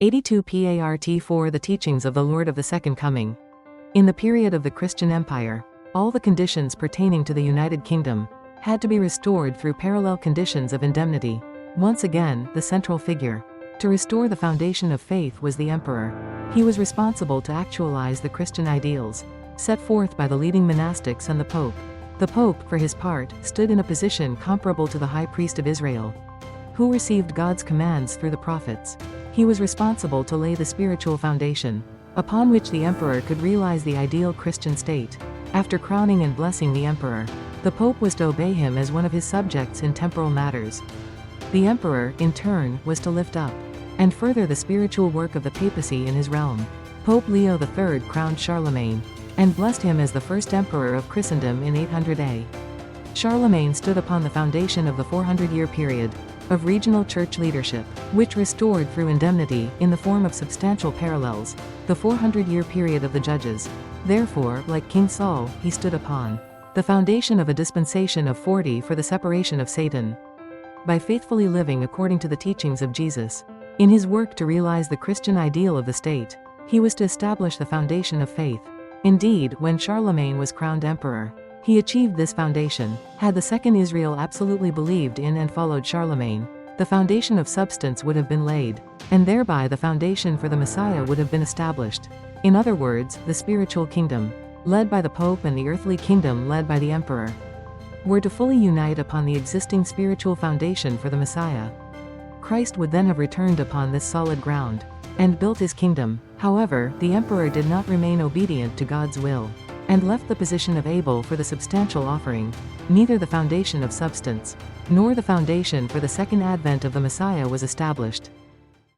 82 PART4 The teachings of the Lord of the Second Coming. In the period of the Christian Empire, all the conditions pertaining to the United Kingdom had to be restored through parallel conditions of indemnity. Once again, the central figure to restore the foundation of faith was the emperor. He was responsible to actualize the Christian ideals set forth by the leading monastics and the Pope. The Pope, for his part, stood in a position comparable to the High Priest of Israel, who received God's commands through the prophets. He was responsible to lay the spiritual foundation, upon which the emperor could realize the ideal Christian state. After crowning and blessing the emperor, the Pope was to obey him as one of his subjects in temporal matters. The emperor, in turn, was to lift up and further the spiritual work of the papacy in his realm. Pope Leo III crowned Charlemagne and blessed him as the first emperor of Christendom in 800 A. Charlemagne stood upon the foundation of the 400-year period of regional church leadership, which restored through indemnity, in the form of substantial parallels, the 400-year period of the judges. Therefore, like King Saul, he stood upon the foundation of a dispensation of 40 for the separation of Satan. By faithfully living according to the teachings of Jesus, in his work to realize the Christian ideal of the state, he was to establish the foundation of faith. Indeed, when Charlemagne was crowned emperor, he achieved this foundation. Had the Second Israel absolutely believed in and followed Charlemagne, the foundation of substance would have been laid, and thereby the foundation for the Messiah would have been established. In other words, the spiritual kingdom, led by the Pope, and the earthly kingdom led by the emperor, were to fully unite upon the existing spiritual foundation for the Messiah. Christ would then have returned upon this solid ground and built his kingdom. However, the emperor did not remain obedient to God's will, and left the position of Abel for the substantial offering. Neither the foundation of substance, nor the foundation for the second advent of the Messiah was established.